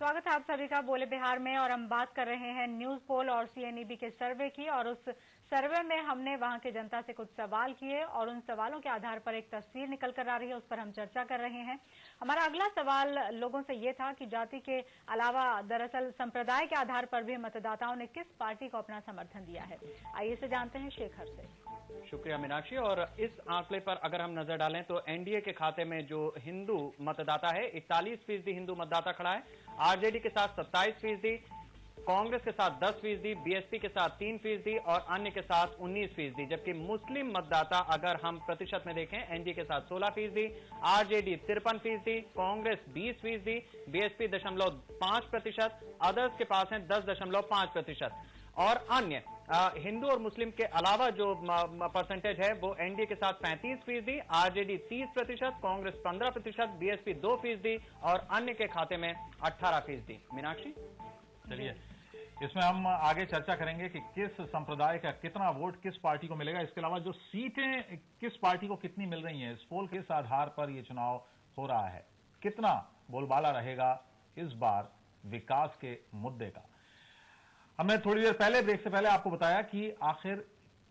स्वागत है आप सभी का बोले बिहार में। और हम बात कर रहे हैं न्यूज पोल और सीएनईबी के सर्वे की। और उस सर्वे में हमने वहां की जनता से कुछ सवाल किए और उन सवालों के आधार पर एक तस्वीर निकल कर आ रही है, उस पर हम चर्चा कर रहे हैं। हमारा अगला सवाल लोगों से ये था कि जाति के अलावा दरअसल संप्रदाय के आधार पर भी मतदाताओं ने किस पार्टी को अपना समर्थन दिया है। आइए से जानते हैं शेखर से। शुक्रिया मीनाक्षी। और इस आंकड़े पर अगर हम नजर डालें तो एनडीए के खाते में जो हिंदू मतदाता है 41% हिंदू मतदाता खड़ा है, आरजेडी के साथ 27%, कांग्रेस के साथ 10%, बीएसपी के साथ 3% और अन्य के साथ 19%। जबकि मुस्लिम मतदाता अगर हम प्रतिशत में देखें एनडीए के साथ 16%, आरजेडी 53%, कांग्रेस 20%, बीएसपी 0.5%, अदर्स के पास है 10.5%। और अन्य हिंदू और मुस्लिम के अलावा जो परसेंटेज है वो एनडीए के साथ 35%, आरजेडी 30%, कांग्रेस 15%, बीएसपी 2% और अन्य के खाते में 18%। मीनाक्षी, चलिए इसमें हम आगे चर्चा करेंगे कि किस संप्रदाय का कितना वोट किस पार्टी को मिलेगा। इसके अलावा जो सीटें किस पार्टी को कितनी मिल रही हैं, इस पोल के इस आधार पर यह चुनाव हो रहा है। कितना बोलबाला रहेगा इस बार विकास के मुद्दे का। हमने थोड़ी देर पहले ब्रेक से पहले आपको बताया कि आखिर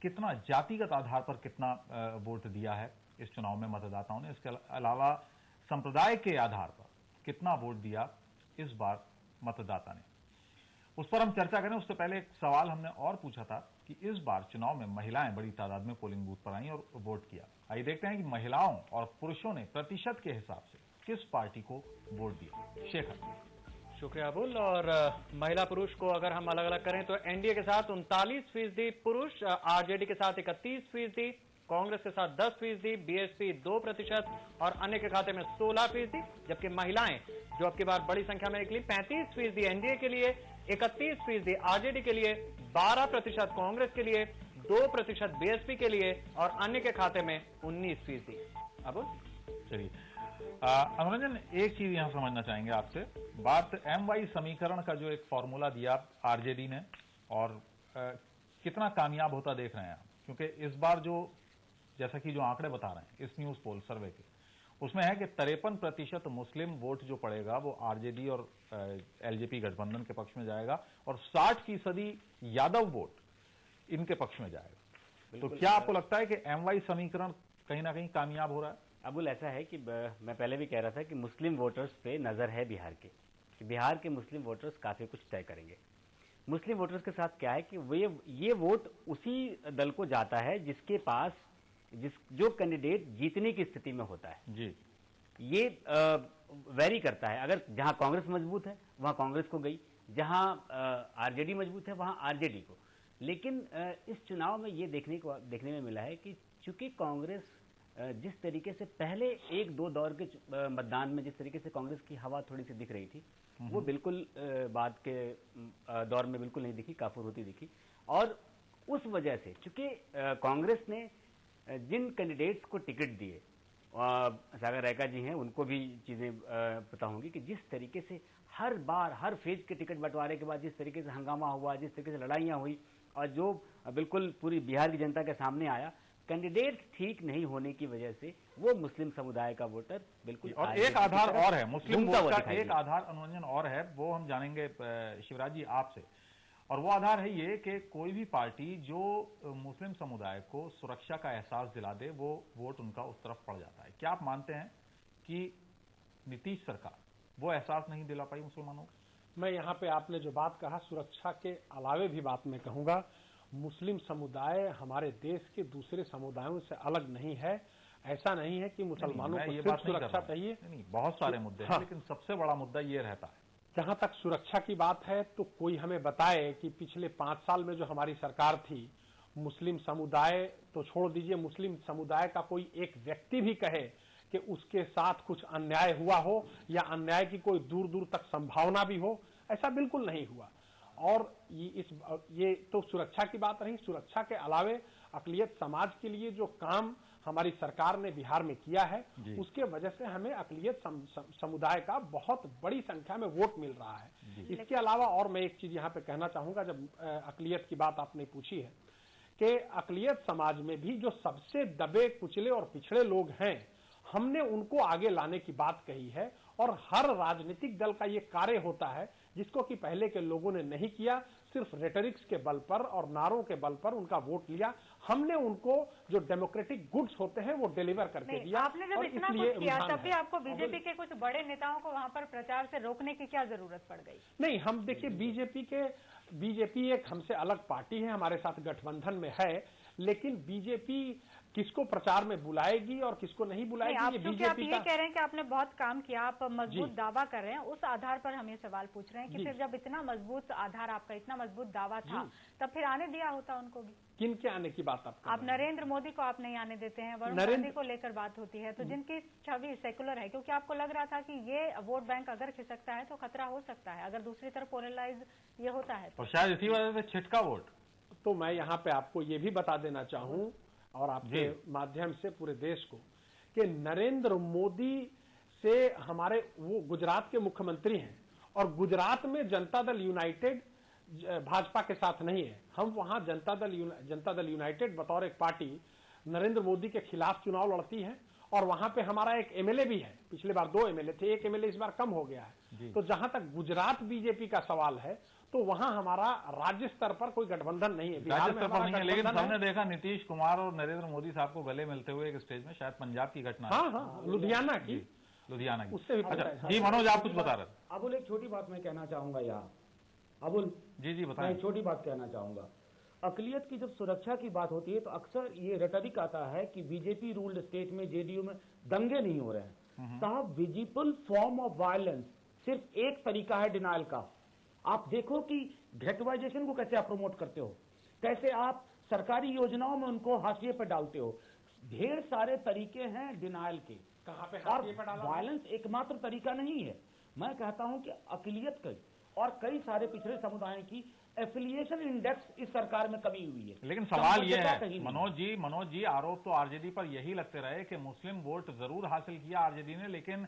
कितना जातिगत आधार पर कितना वोट दिया है इस चुनाव में मतदाताओं ने। इसके अलावा संप्रदाय के आधार पर कितना वोट दिया इस बार मतदाता ने, उस पर हम चर्चा करें। उससे पहले एक सवाल हमने और पूछा था कि इस बार चुनाव में महिलाएं बड़ी तादाद में पोलिंग बूथ पर आई और वोट किया। आइए देखते हैं कि महिलाओं और पुरुषों ने प्रतिशत के हिसाब से किस पार्टी को वोट दिया। शेखर। शुक्रिया अबुल। और महिला पुरुष को अगर हम अलग अलग करें तो एनडीए के साथ 39% पुरुष, आरजेडी के साथ 31%, कांग्रेस के साथ 10%, बीएसपी 2% और अन्य के खाते में 16%। जबकि महिलाएं जो अब की बार बड़ी संख्या में निकली 35% एनडीए के लिए, 31% आरजेडी के लिए, 12% कांग्रेस के लिए, 2% बीएसपी के लिए और अन्य के खाते में 19%। अब चलिए अनुरंजन, एक चीज यहां समझना चाहेंगे आपसे। बात एमवाई समीकरण का जो एक फॉर्मूला दिया आरजेडी ने और कितना कामयाब होता देख रहे हैं आप, क्योंकि इस बार जो जैसा कि जो आंकड़े बता रहे हैं इस न्यूज पोल सर्वे के, उसमें है कि 53% मुस्लिम वोट जो पड़ेगा वो आरजेडी और एलजेपी गठबंधन के पक्ष में जाएगा और 60% यादव वोट इनके पक्ष में जाएगा। तो क्या आपको लगता है कि एमवाई समीकरण कहीं ना कहीं कामयाब हो रहा है? अबुल, ऐसा है कि मैं पहले भी कह रहा था कि मुस्लिम वोटर्स पे नजर है बिहार के, कि बिहार के मुस्लिम वोटर्स काफी कुछ तय करेंगे। मुस्लिम वोटर्स के साथ क्या है कि ये वोट उसी दल को जाता है जिसके पास जो कैंडिडेट जीतने की स्थिति में होता है जी। ये वेरी करता है। अगर जहां कांग्रेस मजबूत है वहां कांग्रेस को गई, जहां आरजेडी मजबूत है वहां आरजेडी को। लेकिन इस चुनाव में ये देखने में मिला है कि चूंकि कांग्रेस जिस तरीके से पहले 1-2 दौर के मतदान में जिस तरीके से कांग्रेस की हवा थोड़ी सी दिख रही थी, वो बिल्कुल बाद के दौर में बिल्कुल नहीं दिखी, काफूर होती दिखी। और उस वजह से चूंकि कांग्रेस ने जिन कैंडिडेट्स को टिकट दिए, सागर रायका जी हैं, उनको भी चीजें पता होंगी कि जिस तरीके से हर बार हर फेज के टिकट बंटवारे के बाद जिस तरीके से हंगामा हुआ, जिस तरीके से लड़ाइयां हुई और जो बिल्कुल पूरी बिहार की जनता के सामने आया, कैंडिडेट ठीक नहीं होने की वजह से वो मुस्लिम समुदाय का वोटर बिल्कुल। और एक आधार और है मुस्लिम वोट का, एक आधार अनुरंजन और है, वो हम जानेंगे शिवराज जी आपसे। और वो आधार है ये कि कोई भी पार्टी जो मुस्लिम समुदाय को सुरक्षा का एहसास दिला दे वो वोट उनका उस तरफ पड़ जाता है। क्या आप मानते हैं कि नीतीश सरकार वो एहसास नहीं दिला पाई मुसलमानों को? मैं यहाँ पे आपने जो बात कहा सुरक्षा के अलावे भी बात मैं कहूंगा, मुस्लिम समुदाय हमारे देश के दूसरे समुदायों से अलग नहीं है। ऐसा नहीं है कि मुसलमानों को सिर्फ सुरक्षा चाहिए, नहीं, बहुत सारे मुद्दे हैं, लेकिन सबसे बड़ा मुद्दा ये रहता है। जहां तक सुरक्षा की बात है तो कोई हमें बताए कि पिछले 5 साल में जो हमारी सरकार थी, मुस्लिम समुदाय तो छोड़ दीजिए, मुस्लिम समुदाय का कोई एक व्यक्ति भी कहे कि उसके साथ कुछ अन्याय हुआ हो या अन्याय की कोई दूर दूर तक संभावना भी हो, ऐसा बिल्कुल नहीं हुआ। और ये तो सुरक्षा की बात रही। सुरक्षा के अलावे अकलियत समाज के लिए जो काम हमारी सरकार ने बिहार में किया है, उसके वजह से हमें अकलियत समुदाय का बहुत बड़ी संख्या में वोट मिल रहा है। इसके अलावा और मैं एक चीज यहाँ पे कहना चाहूंगा, जब अकलियत की बात आपने पूछी है, कि अकलियत समाज में भी जो सबसे दबे कुचले और पिछड़े लोग हैं, हमने उनको आगे लाने की बात कही है और हर राजनीतिक दल का ये कार्य होता है जिसको कि पहले के लोगों ने नहीं किया, सिर्फ रेटरिक्स के बल पर और नारों के बल पर उनका वोट लिया। हमने उनको जो डेमोक्रेटिक गुड्स होते हैं वो डिलीवर करके दिया। आपने जब इतना कुछ किया तब भी आपको बीजेपी के कुछ बड़े नेताओं को वहां पर प्रचार से रोकने की क्या जरूरत पड़ गई? नहीं, हम देखिए बीजेपी एक हमसे अलग पार्टी है, हमारे साथ गठबंधन में है, लेकिन बीजेपी किसको प्रचार में बुलाएगी और किसको नहीं बुलाएगी, ये बीजेपी आप ये कह रहे हैं कि आपने बहुत काम किया, आप मजबूत दावा कर रहे हैं, उस आधार पर हम ये सवाल पूछ रहे हैं कि फिर जब इतना मजबूत आधार आपका, इतना मजबूत दावा था, तब फिर आने दिया होता उनको भी? किन के आने की बात आप नरेंद्र मोदी को आप नहीं आने देते हैं, वरुण गांधी को लेकर बात होती है, तो जिनकी छवि सेकुलर है, क्योंकि आपको लग रहा था कि ये वोट बैंक अगर खिसकता है तो खतरा हो सकता है अगर दूसरी तरफ पोलराइज ये होता है और शायद इसी वजह से छिटका वोट। तो मैं यहाँ पे आपको ये भी बता देना चाहूँ और आपके माध्यम से पूरे देश को कि नरेंद्र मोदी से हमारे वो गुजरात के मुख्यमंत्री हैं और गुजरात में जनता दल यूनाइटेड भाजपा के साथ नहीं है। हम वहां जनता दल यूनाइटेड बतौर एक पार्टी नरेंद्र मोदी के खिलाफ चुनाव लड़ती है और वहां पे हमारा एक एमएलए भी है। पिछले बार 2 एमएलए थे, एक एमएलए इस बार कम हो गया है। तो जहां तक गुजरात बीजेपी का सवाल है तो वहां हमारा राज्य स्तर पर कोई गठबंधन नहीं है, राज्य स्तर पर नहीं है, लेकिन हमने देखा नीतीश कुमार और नरेंद्र मोदी साहब को गले मिलते हुए एक स्टेज में, शायद पंजाब की घटना। हाँ, लुधियाना की। उससे भी अच्छा जी मनोज, आप कुछ बता रहे थे। अबुल, एक छोटी बात मैं कहना चाहूंगा यहाँ। अबुल जी बताएं। मैं छोटी बात कहना चाहूंगा। अकलियत की जब सुरक्षा की बात होती है तो अक्सर ये रेटरिक आता है कि बीजेपी रूल्ड स्टेट में, जेडीयू में दंगे नहीं हो रहे हैं। साहब, विजिबल फॉर्म ऑफ वायलेंस सिर्फ एक तरीका है डिनाइल का। आप देखो कि गेटवाइजेशन को कैसे आप प्रमोट करते हो, कैसे आप सरकारी योजनाओं में उनको हाशिए पर डालते हो। ढेर सारे तरीके हैं डिनाइल के। कहां पे और वायलेंस एकमात्र तरीका नहीं है। मैं कहता हूं कि अकलियत की और कई सारे पिछड़े समुदायों की एफिलिएशन इंडेक्स इस सरकार में कमी हुई है। लेकिन सवाल यह है मनोज जी, आरोप तो आरजेडी पर यही लगते रहे कि मुस्लिम वोट जरूर हासिल किया आरजेडी ने, लेकिन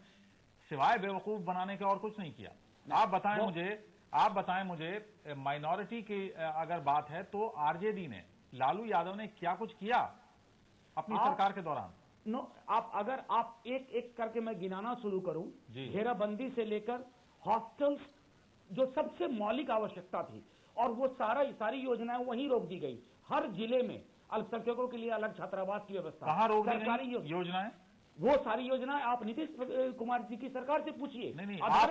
सिवाय बेवकूफ बनाने के और कुछ नहीं किया। आप बताएं मुझे माइनॉरिटी की अगर बात है तो आरजेडी ने, लालू यादव ने क्या कुछ किया अपनी सरकार के दौरान? अगर आप एक एक करके मैं गिनाना शुरू करूं, घेराबंदी से लेकर हॉस्टल्स, जो सबसे मौलिक आवश्यकता थी, और वो सारी योजनाएं वहीं रोक दी गई। हर जिले में अल्पसंख्यकों के लिए अलग छात्रावास की व्यवस्था। कहां रोक दी गई योजनाएं? वो सारी योजनाएं आप नीतीश कुमार जी की सरकार से पूछिए। नहीं, आप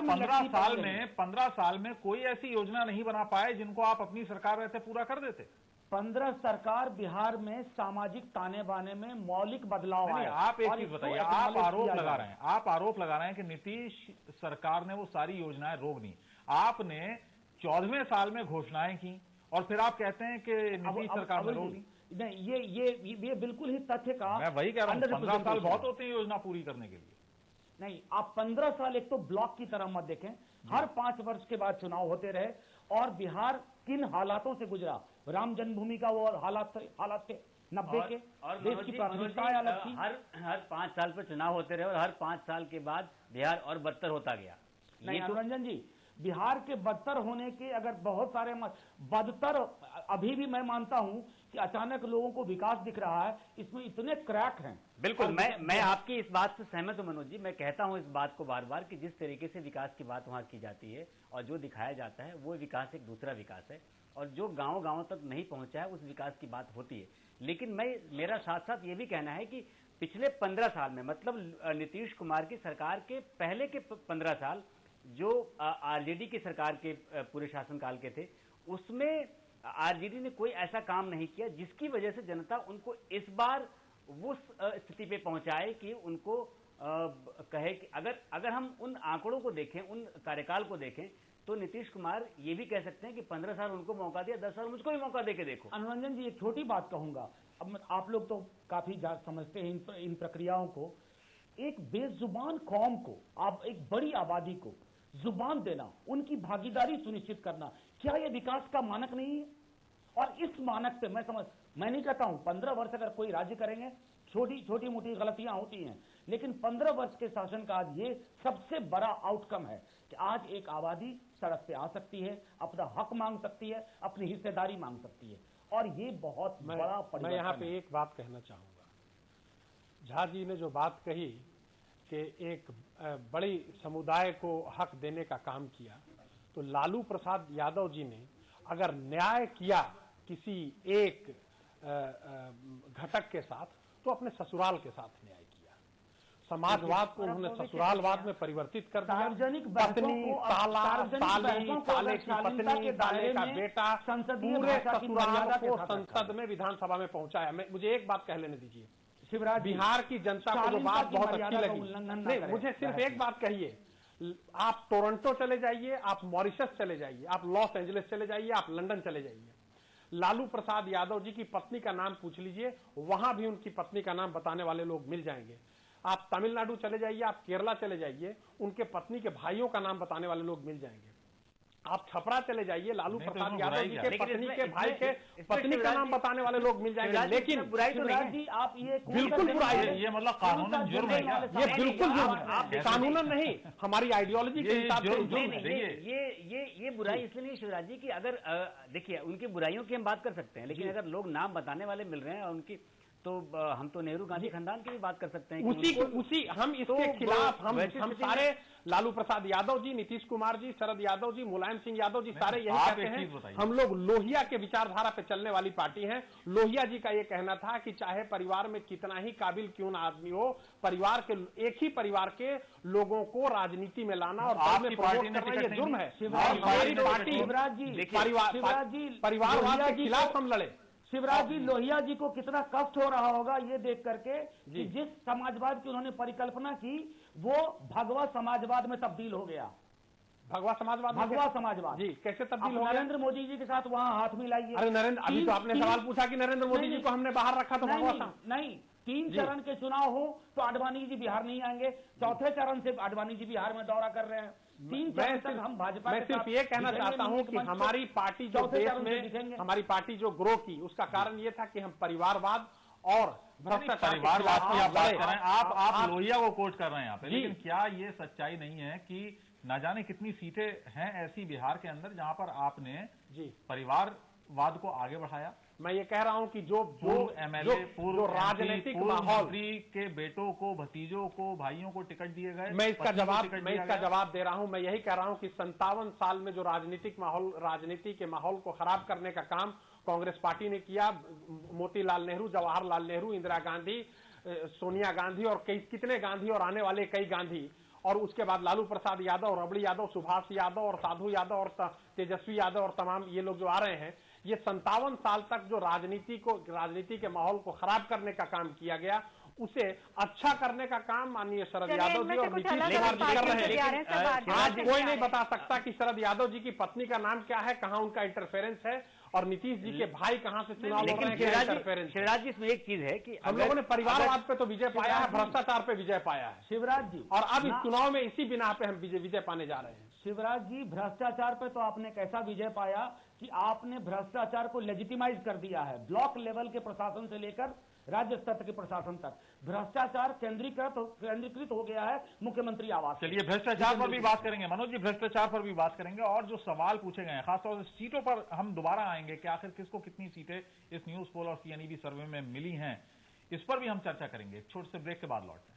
15 साल में कोई ऐसी योजना नहीं बना पाए जिनको आप अपनी सरकार रहते पूरा कर देते। 15 सरकार बिहार में सामाजिक ताने बाने में मौलिक बदलाव आए। आप एक चीज बताइए, आप आरोप लगा रहे हैं कि नीतीश सरकार ने वो सारी योजनाएं रोक दी। आपने 14वें साल में घोषणाएं की और फिर आप कहते हैं कि नीतीश सरकार ने रोक दी। नहीं, ये बिल्कुल ही तथ्य का। मैं वही कह रहा हूं, 15 साल बहुत होते हैं योजना पूरी करने के लिए। नहीं, आप 15 साल एक तो ब्लॉक की तरह मत देखें। हर 5 वर्ष के बाद चुनाव होते रहे और बिहार किन हालातों से गुजरा। राम जन्मभूमि का वो हालात थे 90 के, और देश की प्राथमिकताएं अलग थी। हर 5 साल पर चुनाव होते रहे और हर 5 साल के बाद बिहार और बदतर होता गया। नहीं अनुरंजन जी, बिहार के बदतर होने के अगर बहुत सारे बदतर, अभी भी मैं मानता हूं कि अचानक लोगों को विकास दिख रहा है, इसमें इतने क्रैक हैं। बिल्कुल, मैं आपकी इस बात से सहमत हूं मनोज जी। मैं कहता हूं इस बात को बार बार कि जिस तरीके से विकास की बात वहां की जाती है और जो दिखाया जाता है वो विकास एक दूसरा विकास है, और जो गांव तक नहीं पहुंचा है उस विकास की बात होती है। लेकिन मेरा साथ साथ ये भी कहना है कि पिछले 15 साल में, मतलब नीतीश कुमार की सरकार के पहले के 15 साल जो आरजेडी की सरकार के पूरे शासनकाल के थे, उसमें आरजेडी ने कोई ऐसा काम नहीं किया जिसकी वजह से जनता उनको इस बार वो स्थिति पे पहुंचाए कि उनको कहे कि अगर हम उन आंकड़ों को देखें, उन कार्यकाल को देखें, तो नीतीश कुमार ये भी कह सकते हैं कि 15 साल उनको मौका दिया, 10 साल मुझको भी मौका देके देखो। अनुरंजन जी, एक छोटी बात कहूंगा। अब आप लोग तो काफी समझते हैं इन प्रक्रियाओं को। एक बेजुबान कौम को, आप एक बड़ी आबादी को जुबान देना, उनकी भागीदारी सुनिश्चित करना, क्या यह विकास का मानक नहीं है? और इस मानक पे मैं नहीं कहता हूं 15 वर्ष अगर कोई राज्य करेंगे, छोटी मोटी गलतियां होती हैं, लेकिन 15 वर्ष के शासन का आज ये सबसे बड़ा आउटकम है कि आज एक आबादी सड़क पे आ सकती है, अपना हक मांग सकती है, अपनी हिस्सेदारी मांग सकती है, और ये बहुत बड़ा परिवर्तन। मैं यहाँ पे एक बात कहना चाहूंगा। झा जी ने जो बात कही कि एक बड़ी समुदाय को हक देने का काम किया, तो लालू प्रसाद यादव जी ने अगर न्याय किया किसी एक घटक के साथ, तो अपने ससुराल के साथ न्याय किया। समाजवाद को उन्होंने ससुरालवाद में परिवर्तित कर दिया। सार्वजनिक पत्नी, साला, साले की पत्नी, साले का बेटा, पूरे ससुराल को संसद में, विधानसभा में पहुंचाया। मुझे एक बात कह लेने दीजिए, शिवराज, बिहार की जनता को जो बात बहुत अच्छी लगी, नहीं, मुझे सिर्फ एक बात कहिए, आप टोरंटो चले जाइए, आप मॉरिशस चले जाइए, आप लॉस एंजलिस चले जाइए, आप लंदन चले जाइए, लालू प्रसाद यादव जी की पत्नी का नाम पूछ लीजिए, वहां भी उनकी पत्नी का नाम बताने वाले लोग मिल जाएंगे। आप तमिलनाडु चले जाइए, आप केरला चले जाइए, उनके पत्नी के भाइयों का नाम बताने वाले लोग मिल जाएंगे। आप छपरा चले जाइए, लालू प्रसाद यादव जी के पत्नी के भाई के पत्नी का नाम बताने वाले लोग मिल जाएंगे। लेकिन बुराई तो नहीं है, आप ये बिल्कुल बुराई है, ये मतलब कानूनन जुर्म है क्या? ये बिल्कुल जुर्म है, कानूनन नहीं, हमारी आइडियोलॉजी के हिसाब से जुर्म है। ये बुराई इसलिए नहीं शिवराज जी कि अगर देखिए उनकी बुराइयों की हम बात कर सकते हैं, लेकिन अगर लोग नाम बताने वाले मिल रहे हैं और उनकी, तो हम तो नेहरू गांधी खानदान की भी बात कर सकते हैं। उसी हम इसके खिलाफ हम सारे, लालू प्रसाद यादव जी, नीतीश कुमार जी, शरद यादव जी, मुलायम सिंह यादव जी, सारे यही कहते हैं, हम लोग लोहिया के विचारधारा पे चलने वाली पार्टी हैं। लोहिया जी का ये कहना था कि चाहे परिवार में कितना ही काबिल क्यों ना आदमी हो, परिवार के एक ही परिवार के लोगों को राजनीति में लाना और दल में प्रमोट करना ये जुर्म है। हमारी पार्टी परिवारवाद के खिलाफ हम लड़े। शिवराज जी, लोहिया जी को कितना कष्ट हो रहा होगा ये देख करके कि जिस समाजवाद की उन्होंने परिकल्पना की वो भगवा समाजवाद में तब्दील हो गया। भगवा समाजवाद जी कैसे तब्दील हो गया? नरेंद्र मोदी जी के साथ वहाँ हाथ मिलाइए। अरे नरेंद्र, अभी तो आपने सवाल पूछा कि नरेंद्र मोदी जी को हमने बाहर रखा, तो भगवा नहीं, 3 चरण के चुनाव हो तो आडवाणी जी बिहार नहीं आएंगे, चौथे चरण से आडवाणी जी बिहार में दौरा कर रहे हैं। 3 चरण तक हम भाजपा, मैं सिर्फ ये कहना चाहता हूं कि हमारी पार्टी जो देश में, हमारी पार्टी जो ग्रो की, उसका कारण ये था कि हम परिवारवाद और भ्रष्टाचार, परिवारवाद की आप बात कर रहे हैं, आप लोहिया को कोट कर रहे हैं यहाँ पे, लेकिन क्या ये सच्चाई नहीं है कि न जाने कितनी सीटें हैं ऐसी बिहार के अंदर जहां पर आपने परिवारवाद को आगे बढ़ाया? मैं ये कह रहा हूं कि जो एमएलए, पूर्व राजनीतिक माहौल, मंत्री के बेटों को, भतीजों को, भाइयों को टिकट दिए गए, मैं इसका जवाब दे रहा हूं। मैं यही कह रहा हूं कि 57 साल में जो राजनीतिक माहौल, राजनीति के माहौल को खराब करने का काम कांग्रेस पार्टी ने किया, मोतीलाल नेहरू, जवाहरलाल नेहरू, इंदिरा गांधी, सोनिया गांधी और कितने गांधी और आने वाले कई गांधी, और उसके बाद लालू प्रसाद यादव, रबड़ी यादव, सुभाष यादव और साधु यादव और तेजस्वी यादव और तमाम ये लोग जो आ रहे हैं, ये 57 साल तक जो राजनीति के माहौल को खराब करने का काम किया गया, उसे अच्छा करने का काम माननीय शरद यादव जी और नीतीश कुमार जी कर रहे हैं। आज कोई नहीं बता सकता कि शरद यादव जी की पत्नी का नाम क्या है, कहां उनका इंटरफेरेंस है, और नीतीश जी के भाई कहां से चुनाव लड़ रहे हैं, इंटरफेरेंस। शिवराज जी, इसमें एक चीज है कि हम लोगों ने परिवारवाद पे तो विजय पाया है, भ्रष्टाचार पे विजय पाया है शिवराज जी, और अब इस चुनाव में इसी बिना पे हम विजय पाने जा रहे हैं। शिवराज जी, भ्रष्टाचार पे तो आपने कैसा विजय पाया कि आपने भ्रष्टाचार को लेजिटिमाइज कर दिया है। ब्लॉक लेवल के प्रशासन से लेकर राज्य स्तर के प्रशासन तक भ्रष्टाचार केंद्रीकृत हो गया है मुख्यमंत्री आवास। चलिए भ्रष्टाचार पर भी बात करेंगे मनोज जी, भ्रष्टाचार पर भी बात करेंगे, और जो सवाल पूछे गए हैं खासतौर से सीटों पर हम दोबारा आएंगे कि आखिर किसको कितनी सीटें इस न्यूज पोल और सीएनईबी सर्वे में मिली हैं, इस पर भी हम चर्चा करेंगे। एक छोटे से ब्रेक के बाद लौटते हैं।